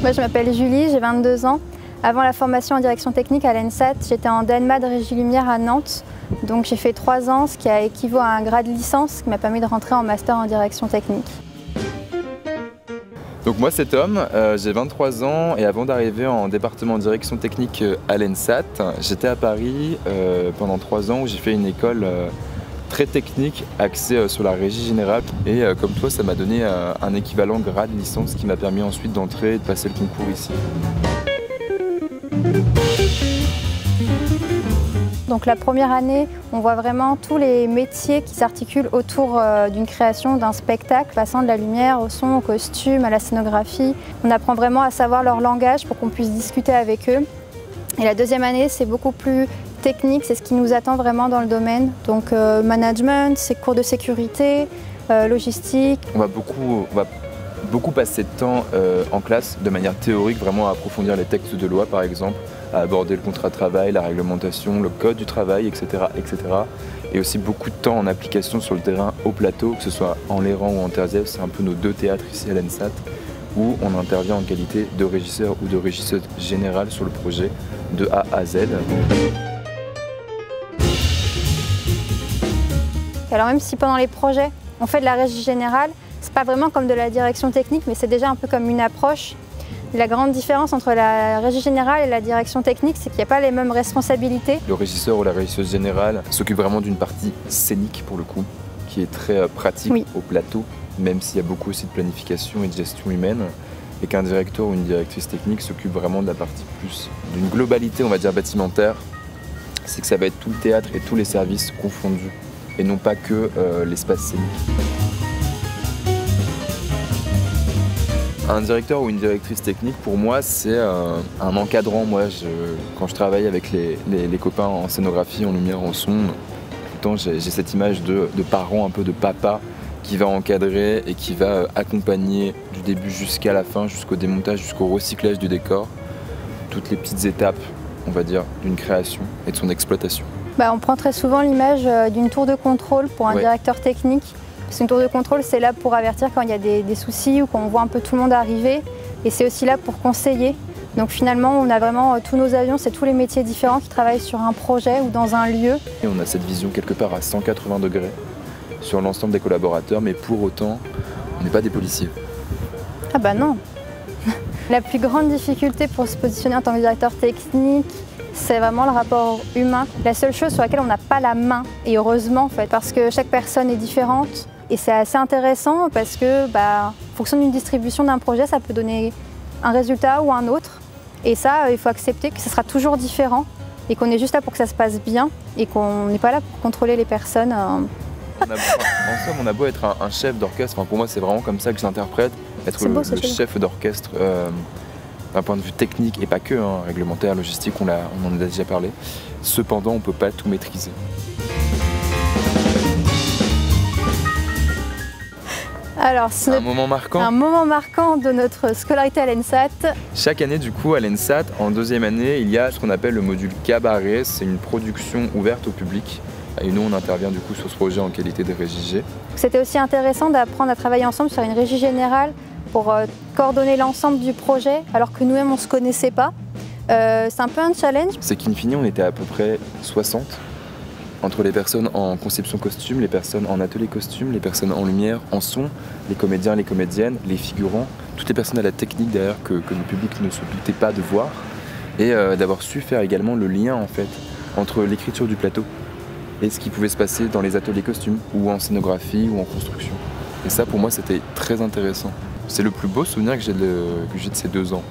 Moi, je m'appelle Julie, j'ai 22 ans. Avant la formation en direction technique à l'ENSAT, j'étais en DNMA de Régie Lumière à Nantes. Donc j'ai fait 3 ans, ce qui équivaut à un grade licence qui m'a permis de rentrer en master en direction technique. Donc moi c'est Tom, j'ai 23 ans et avant d'arriver en département direction technique à l'ENSAT, j'étais à Paris pendant 3 ans où j'ai fait une école très technique axée sur la régie générale et comme toi ça m'a donné un équivalent grade licence qui m'a permis ensuite d'entrer et de passer le concours ici. Donc la première année, on voit vraiment tous les métiers qui s'articulent autour d'une création d'un spectacle, passant de la lumière au son, au costume, à la scénographie. On apprend vraiment à savoir leur langage pour qu'on puisse discuter avec eux. Et la deuxième année, c'est beaucoup plus technique, c'est ce qui nous attend vraiment dans le domaine. Donc management, c'est cours de sécurité, logistique. On va beaucoup passer de temps en classe de manière théorique, vraiment à approfondir les textes de loi par exemple, à aborder le contrat de travail, la réglementation, le code du travail, etc., etc. Et aussi beaucoup de temps en application sur le terrain au plateau, que ce soit en Léran ou en Terzièvre, c'est un peu nos deux théâtres ici à l'ENSAT, où on intervient en qualité de régisseur ou de régisseuse générale sur le projet de A à Z. Alors même si pendant les projets, on fait de la régie générale, c'est pas vraiment comme de la direction technique, mais c'est déjà un peu comme une approche. La grande différence entre la régie générale et la direction technique, c'est qu'il n'y a pas les mêmes responsabilités. Le régisseur ou la régisseuse générale s'occupe vraiment d'une partie scénique pour le coup, qui est très pratique au plateau, même s'il y a beaucoup aussi de planification et de gestion humaine, et qu'un directeur ou une directrice technique s'occupe vraiment de la partie plus d'une globalité, on va dire, bâtimentaire. C'est que ça va être tout le théâtre et tous les services confondus, et non pas que l'espace scénique. Un directeur ou une directrice technique, pour moi, c'est un encadrant. Moi, quand je travaille avec les copains en scénographie, en lumière, en son, tout le temps, j'ai cette image de parent, un peu de papa, qui va encadrer et qui va accompagner du début jusqu'à la fin, jusqu'au démontage, jusqu'au recyclage du décor, toutes les petites étapes, on va dire, d'une création et de son exploitation. On prend très souvent l'image d'une tour de contrôle pour un directeur technique. Parce qu'une tour de contrôle, c'est là pour avertir quand il y a des soucis ou quand on voit un peu tout le monde arriver. Et c'est aussi là pour conseiller. Donc finalement, on a vraiment tous nos avions, c'est tous les métiers différents qui travaillent sur un projet ou dans un lieu. Et on a cette vision quelque part à 180 degrés sur l'ensemble des collaborateurs, mais pour autant, on n'est pas des policiers. Ah bah non. La plus grande difficulté pour se positionner en tant que directeur technique, c'est vraiment le rapport humain. La seule chose sur laquelle on n'a pas la main, et heureusement en fait, parce que chaque personne est différente. Et c'est assez intéressant parce que, en fonction d'une distribution d'un projet, ça peut donner un résultat ou un autre. Et ça, il faut accepter que ce sera toujours différent et qu'on est juste là pour que ça se passe bien et qu'on n'est pas là pour contrôler les personnes. En somme, on a beau être un chef d'orchestre, pour moi c'est vraiment comme ça que je l'interprète, être le chef d'orchestre d'un point de vue technique et pas que, réglementaire, logistique, on en a déjà parlé. Cependant, on ne peut pas tout maîtriser. Alors, c'est un moment marquant de notre scolarité à l'ENSAT. Chaque année, du coup, à l'ENSAT, en deuxième année, il y a ce qu'on appelle le module cabaret. C'est une production ouverte au public. Et nous, on intervient du coup sur ce projet en qualité de régie G. C'était aussi intéressant d'apprendre à travailler ensemble sur une régie générale pour coordonner l'ensemble du projet, alors que nous-mêmes, on ne se connaissait pas. C'est un peu un challenge. C'est qu'in fine, on était à peu près 60. Entre les personnes en conception costume, les personnes en atelier costume, les personnes en lumière, en son, les comédiens, les comédiennes, les figurants, toutes les personnes à la technique derrière que le public ne se doutait pas de voir, et d'avoir su faire également le lien en fait entre l'écriture du plateau et ce qui pouvait se passer dans les ateliers costumes, ou en scénographie, ou en construction. Et ça pour moi c'était très intéressant. C'est le plus beau souvenir que j'ai de ces 2 ans.